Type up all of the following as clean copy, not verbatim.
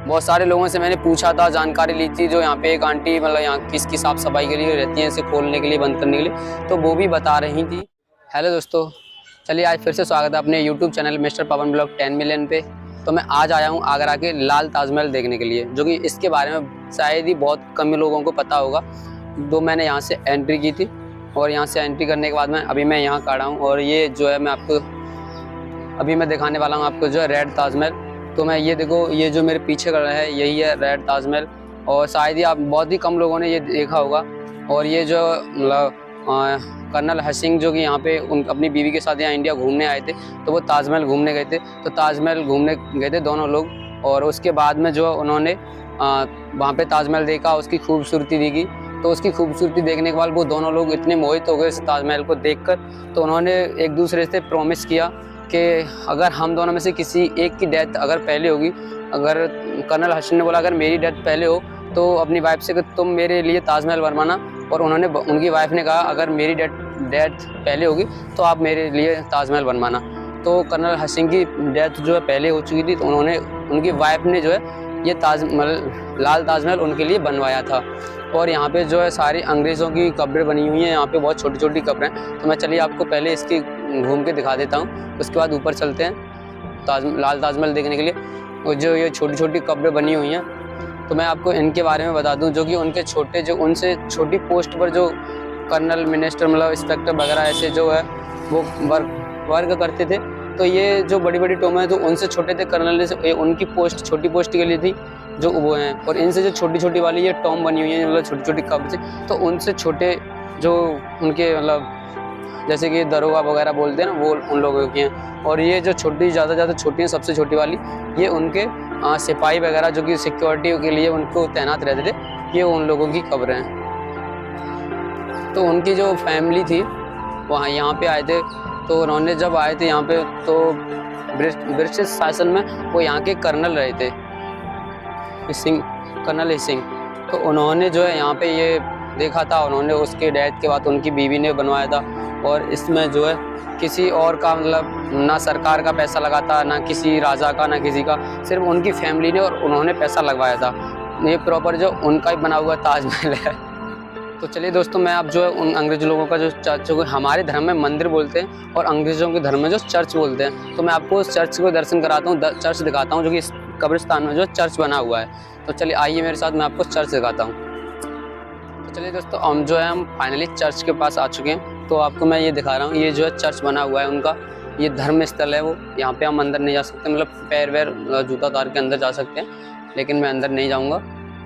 बहुत सारे लोगों से मैंने पूछा था, जानकारी ली थी। जो यहाँ पे एक आंटी मतलब यहाँ किसकी साफ सफाई के लिए रहती है, इसे खोलने के लिए, बंद करने के लिए, तो वो भी बता रही थी। हेलो दोस्तों, चलिए आज फिर से स्वागत है अपने यूट्यूब चैनल मिस्टर पवन ब्लॉग 10 मिलियन पे। तो मैं आज आया हूँ आगरा के लाल ताजमहल देखने के लिए, जो कि इसके बारे में शायद ही बहुत कम लोगों को पता होगा। तो मैंने यहाँ से एंट्री की थी और यहाँ से एंट्री करने के बाद अभी मैं यहाँ खड़ा हूँ और ये जो है अभी मैं दिखाने वाला हूँ आपको जो है रेड ताजमहल। तो मैं ये देखो, ये जो मेरे पीछे खड़ा है यही है रेड ताजमहल, और शायद ही आप बहुत ही कम लोगों ने ये देखा होगा। और ये जो कर्नल हसीन जो कि यहाँ पे अपनी बीवी के साथ यहाँ इंडिया घूमने आए थे, तो वो ताजमहल घूमने गए थे। तो ताजमहल घूमने गए थे दोनों लोग, और उसके बाद में जो उन्होंने वहाँ पे ताजमहल देखा, उसकी खूबसूरती देखी। तो उसकी खूबसूरती देखने के बाद वो दोनों लोग इतने मोहित हो गए इस ताजमहल को देखकर, तो उन्होंने एक दूसरे से प्रॉमिस किया कि अगर हम दोनों में से किसी एक की डेथ अगर पहले होगी, अगर कर्नल हसीन ने बोला अगर मेरी डेथ पहले हो तो अपनी वाइफ से कि तुम मेरे लिए ताजमहल बनवाना, और उनकी वाइफ ने कहा अगर मेरी डेथ पहले होगी तो आप मेरे लिए ताजमहल बनवाना। तो कर्नल हसीन की डेथ जो है पहले हो चुकी थी, तो उनकी वाइफ ने जो है ये ताजमहल, लाल ताजमहल उनके लिए बनवाया था। और यहाँ पे जो है सारी अंग्रेज़ों की कब्रें बनी हुई हैं, यहाँ पे बहुत छोटी छोटी कब्रें। तो मैं चलिए आपको पहले इसकी घूम के दिखा देता हूँ, उसके बाद ऊपर चलते हैं लाल ताजमहल देखने के लिए। और जो ये छोटी छोटी कब्रें बनी हुई हैं, तो मैं आपको इनके बारे में बता दूं, जो कि उनके छोटे जो उनसे छोटी पोस्ट पर जो कर्नल, मिनिस्टर, मतलब इंस्पेक्टर वगैरह ऐसे जो है वो वर्क करते थे। तो ये जो बड़ी बड़ी टोमें हैं तो उनसे छोटे थे कर्नल से, उनकी पोस्ट छोटी पोस्ट के लिए थी जो वो हैं। और इनसे जो छोटी छोटी वाली ये टॉम बनी हुई है, मतलब छोटी छोटी कब्र से, तो उनसे छोटे जो उनके मतलब जैसे कि दरोगा वगैरह बोलते हैं ना, वो उन लोगों की हैं। और ये जो छोटी ज़्यादा छोटी हैं, सबसे छोटी वाली, ये उनके सिपाही वगैरह जो कि सिक्योरिटी के लिए उनको तैनात रहते थे, ये उन लोगों की कब्रें हैं। तो उनकी जो फैमिली थी वहाँ यहाँ पे आए थे, तो उन्होंने जब आए थे यहाँ पे तो ब्रिटिश शासन में वो यहाँ के कर्नल रहे थे, कर्नल हसीन। तो उन्होंने जो है यहाँ पे ये देखा था, उन्होंने उसके डेथ के बाद उनकी बीवी ने बनवाया था। और इसमें जो है किसी और का मतलब ना सरकार का पैसा लगा था, ना किसी राजा का, ना किसी का, सिर्फ उनकी फैमिली ने और उन्होंने पैसा लगवाया था। ये प्रॉपर जो उनका ही बना हुआ ताजमहल है। तो चलिए दोस्तों, मैं अब जो है उन अंग्रेज लोगों का जो चर्च को हमारे धर्म में मंदिर बोलते हैं और अंग्रेज़ों के धर्म में जो चर्च बोलते हैं, तो मैं आपको उस चर्च को दर्शन कराता हूँ, चर्च दिखाता हूँ जो कि इस कब्रिस्तान में जो चर्च बना हुआ है। तो चलिए आइए मेरे साथ, मैं आपको चर्च दिखाता हूँ। तो चलिए दोस्तों, हम फाइनली चर्च के पास आ चुके हैं। तो आपको मैं ये दिखा रहा हूँ, ये जो है चर्च बना हुआ है उनका, ये धर्म स्थल है वो। यहाँ पे हम अंदर नहीं जा सकते, मतलब पैर वैर जूता उतार के अंदर जा सकते हैं, लेकिन मैं अंदर नहीं जाऊँगा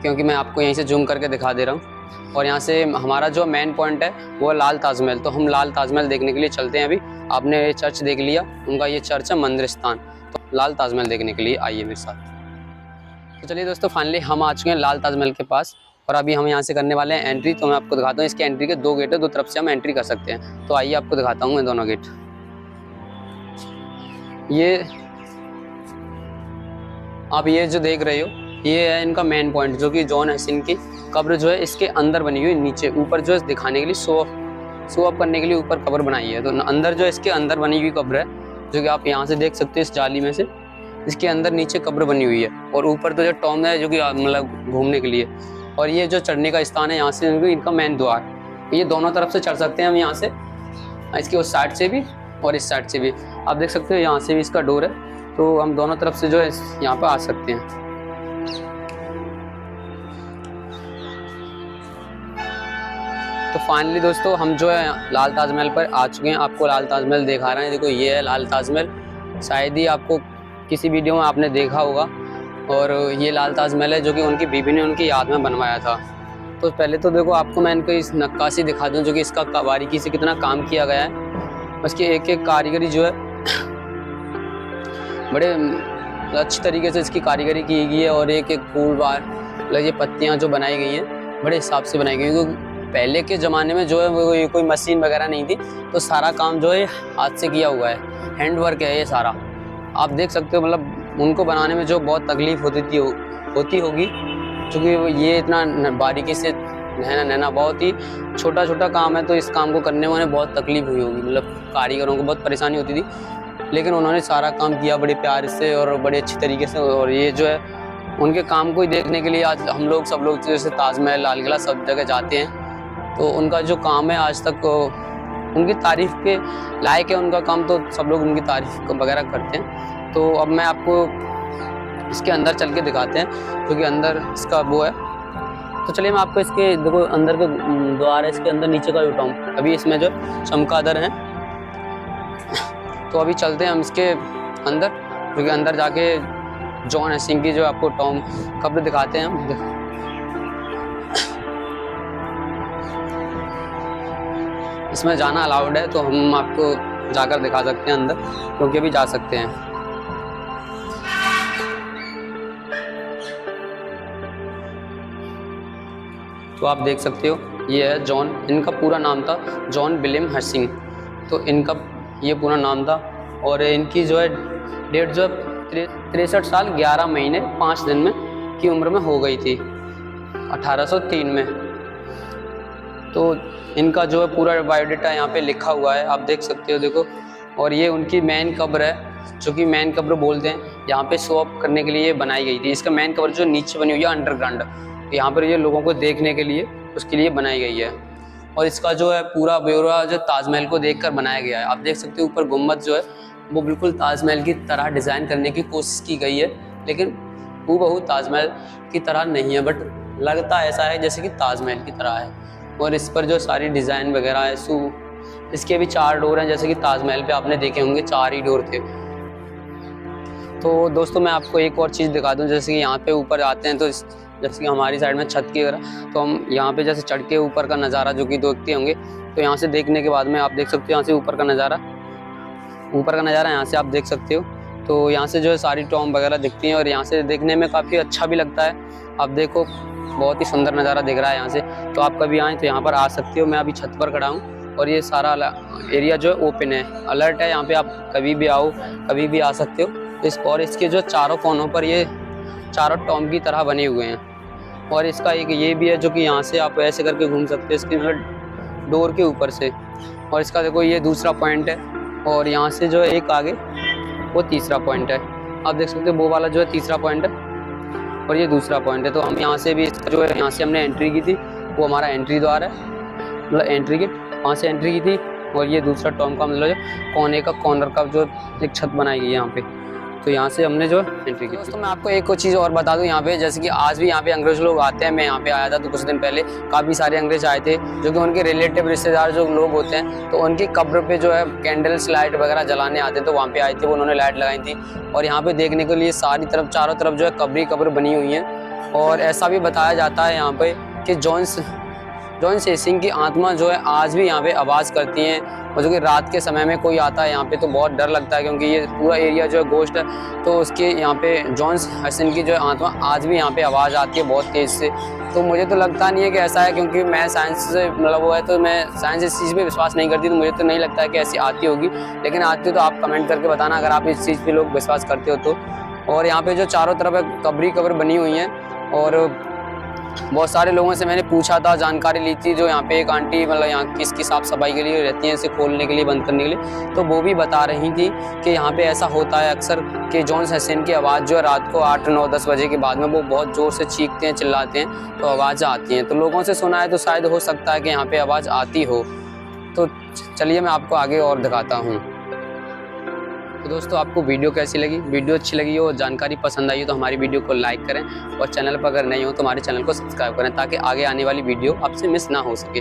क्योंकि मैं आपको यहीं से जूम करके दिखा दे रहा हूँ। और यहाँ से हमारा जो मेन पॉइंट है वो लाल ताजमहल। तो हम लाल ताजमहल देखने के लिए चलते हैं। अभी आपने ये चर्च देख लिया, उनका ये चर्च है मंदिर स्थान। तो लाल ताजमहल देखने के लिए आइए मेरे साथ। तो चलिए दोस्तों, फाइनली हम आ चुके हैं लाल ताजमहल के पास, और अभी हम यहाँ से करने वाले हैं एंट्री। तो मैं आपको दिखाता हूँ, इसके एंट्री के 2 गेट है, 2 तरफ से हम एंट्री कर सकते हैं। तो आइए आपको दिखाता हूँ मैं दोनों गेट। ये आप ये जो देख रहे हो, ये है इनका मेन पॉइंट, जो कि जॉन हसीन की कब्र जो है इसके अंदर बनी हुई, नीचे ऊपर जो है दिखाने के लिए शो ऑफ करने के लिए ऊपर कब्र बनाई है। तो अंदर जो इसके अंदर बनी हुई कब्र है, जो कि आप यहाँ से देख सकते हैं इस जाली में से, इसके अंदर नीचे कब्र बनी हुई है। और ऊपर तो जो टॉम है जो कि मतलब घूमने के लिए, और ये जो चढ़ने का स्थान है, यहाँ से इनका मेन द्वार। ये दोनों तरफ से चढ़ सकते हैं हम यहाँ से, इसके उस साइड से भी और इस साइड से भी। आप देख सकते हो यहाँ से भी इसका डोर है, तो हम दोनों तरफ से जो है यहाँ पर आ सकते हैं। तो फाइनली दोस्तों, हम जो है लाल ताजमहल पर आ चुके हैं। आपको लाल ताजमहल दिखा रहे हैं, देखो ये है लाल ताजमहल। शायद ही आपको किसी वीडियो में आपने देखा होगा। और ये लाल ताजमहल है जो कि उनकी बीवी ने उनकी याद में बनवाया था। तो पहले तो देखो आपको मैं इनको इस नक्काशी दिखा दूं, जो कि इसका बारीकी से कितना काम किया गया है। उसकी एक एक कारीगरी जो है बड़े अच्छी तरीके से इसकी कारीगरी की गई है। और एक एक फूल बार मतलब ये पत्तियाँ जो बनाई गई हैं बड़े हिसाब से बनाई गई हैं, क्योंकि पहले के ज़माने में जो है वो कोई मशीन वगैरह नहीं थी, तो सारा काम जो है हाथ से किया हुआ है, हैंड वर्क है ये सारा। आप देख सकते हो, मतलब उनको बनाने में जो बहुत तकलीफ़ होती होगी, क्योंकि ये इतना बारीकी से नहना बहुत ही छोटा छोटा काम है, तो इस काम को करने में उन्हें बहुत तकलीफ़ हुई होगी, मतलब कारीगरों को बहुत परेशानी होती थी। लेकिन उन्होंने सारा काम किया बड़े प्यार से और बड़े अच्छी तरीके से। और ये जो है उनके काम को ही देखने के लिए आज हम लोग सब लोग जैसे ताजमहल, लाल किला सब जगह जाते हैं। तो उनका जो काम है आज तक उनकी तारीफ़ के लायक है उनका काम, तो सब लोग उनकी तारीफ़ वगैरह करते हैं। तो अब मैं आपको इसके अंदर चल के दिखाते हैं, क्योंकि अंदर इसका वो है। तो चलिए मैं आपको इसके देखो अंदर का द्वार है, इसके अंदर नीचे का जो टॉम अभी इसमें जो चमगादड़ है। तो अभी चलते हैं हम इसके अंदर, क्योंकि अंदर जाके जॉन हेस्टिंग की जो आपको टॉम कब्र दिखाते हैं हम। इसमें जाना अलाउड है, तो हम आपको जाकर दिखा सकते हैं अंदर, क्योंकि अभी जा सकते हैं। तो आप देख सकते हो ये है जॉन, इनका पूरा नाम था जॉन विलियम हेस्टिंग। तो इनका ये पूरा नाम था, और इनकी जो है डेट जो है 63 साल 11 महीने 5 दिन में की उम्र में हो गई थी 1803 में। तो इनका जो है पूरा बायोडाटा यहाँ पे लिखा हुआ है, आप देख सकते हो देखो। और ये उनकी मेन कब्र है, जो कि मेन कब्र बोलते हैं, यहाँ पे शो अप करने के लिए ये बनाई गई थी। इसका मेन कब्र जो नीचे बनी हुई है अंडरग्राउंड, यहाँ पर ये लोगों को देखने के लिए उसके लिए बनाई गई है। और इसका जो है पूरा ब्यौरा जो ताजमहल को देखकर बनाया गया है। आप देख सकते हो ऊपर गुम्बद जो है वो बिल्कुल ताजमहल की तरह डिज़ाइन करने की कोशिश की गई है, लेकिन हूबहू ताजमहल की तरह नहीं है, बट लगता ऐसा है जैसे कि ताजमहल की तरह है। और इस पर जो सारी डिज़ाइन वगैरह है इसके भी 4 डोर हैं, जैसे कि ताजमहल पे आपने देखे होंगे 4 ही डोर थे। तो दोस्तों मैं आपको एक और चीज़ दिखा दूं, जैसे कि यहाँ पे ऊपर आते हैं तो जैसे कि हमारी साइड में छत की तरह, तो हम यहाँ पे जैसे चढ़ के ऊपर का नज़ारा जो कि देखते होंगे, तो यहाँ से देखने के बाद में आप देख सकते हो यहाँ से ऊपर का नज़ारा यहाँ से आप देख सकते हो। तो यहाँ से जो है सारी टॉम वगैरह दिखती हैं, और यहाँ से देखने में काफ़ी अच्छा भी लगता है। आप देखो बहुत ही सुंदर नज़ारा दिख रहा है यहाँ से। तो आप कभी आएँ तो यहाँ पर आ सकते हो। मैं अभी छत पर खड़ा हूँ और ये सारा एरिया जो है ओपन है, अलर्ट है, यहाँ पे आप कभी भी आओ, कभी भी आ सकते हो। और इसके जो चारों कोनों पर ये चारों टॉम की तरह बने हुए हैं। और इसका एक ये भी है जो कि यहाँ से आप ऐसे करके घूम सकते हो इसके डोर के ऊपर से। और इसका देखो ये दूसरा पॉइंट है, और यहाँ से जो है एक आगे वो तीसरा पॉइंट है। आप देख सकते हो वो वाला जो है तीसरा पॉइंट है, और ये दूसरा पॉइंट है। तो हम यहाँ से भी इसका जो है यहाँ से हमने एंट्री की थी, वो हमारा एंट्री द्वार है, मतलब एंट्री गेट, वहाँ से एंट्री की थी। और ये दूसरा टॉम का मतलब कोने का कॉर्नर का जो एक छत बनाई गई है यहाँ पे, तो यहाँ से हमने जो एंट्री की। दोस्तों मैं आपको एक और चीज़ और बता दूँ यहाँ पे, जैसे कि आज भी यहाँ पे अंग्रेज लोग आते हैं। मैं यहाँ पे आया था तो कुछ दिन पहले काफ़ी सारे अंग्रेज आए थे, जो कि उनके रिलेटिव रिश्तेदार जो लोग होते हैं, तो उनकी कब्र पे जो है कैंडल्स लाइट वगैरह जलाने आते, तो वहाँ पे आए थे, उन्होंने लाइट लगाई थी। और यहाँ पे देखने के लिए सारी तरफ चारों तरफ जो है कब्र बनी हुई है। और ऐसा भी बताया जाता है यहाँ पे कि जॉन हेस्टिंग की आत्मा जो है आज भी यहाँ पे आवाज़ करती हैं। और जो कि रात के समय में कोई आता है यहाँ पे तो बहुत डर लगता है, क्योंकि ये पूरा एरिया जो है गोश्त है, तो उसके यहाँ पे जॉन हेस्टिंग की जो है आत्मा आज भी यहाँ पे आवाज़ आती है बहुत तेज़ से। तो मुझे तो लगता नहीं है कि ऐसा है, क्योंकि मैं साइंस से मतलब वो है, तो मैं साइंस इस चीज़ पे विश्वास नहीं करती, तो मुझे तो नहीं लगता है कि ऐसी आती होगी। लेकिन आती हो तो आप कमेंट करके बताना अगर आप इस चीज़ पर लोग विश्वास करते हो तो। और यहाँ पर जो चारों तरफ कब्र बनी हुई हैं, और बहुत सारे लोगों से मैंने पूछा था, जानकारी ली थी, जो यहाँ पे एक आंटी मतलब यहाँ किसकी साफ़ सफाई के लिए रहती हैं, इसे खोलने के लिए, बंद करने के लिए, तो वो भी बता रही थी कि यहाँ पे ऐसा होता है अक्सर कि जॉन हेस्टिंग की आवाज़ जो है रात को 8, 9, 10 बजे के बाद में वो बहुत ज़ोर से चीखते हैं, चिल्लाते हैं, तो आवाज़ आती हैं। तो लोगों से सुना है, तो शायद हो सकता है कि यहाँ पर आवाज़ आती हो। तो चलिए मैं आपको आगे और दिखाता हूँ। तो दोस्तों आपको वीडियो कैसी लगी? वीडियो अच्छी लगी हो, जानकारी पसंद आई हो तो हमारी वीडियो को लाइक करें, और चैनल पर अगर नहीं हो तो हमारे चैनल को सब्सक्राइब करें, ताकि आगे आने वाली वीडियो आपसे मिस ना हो सके।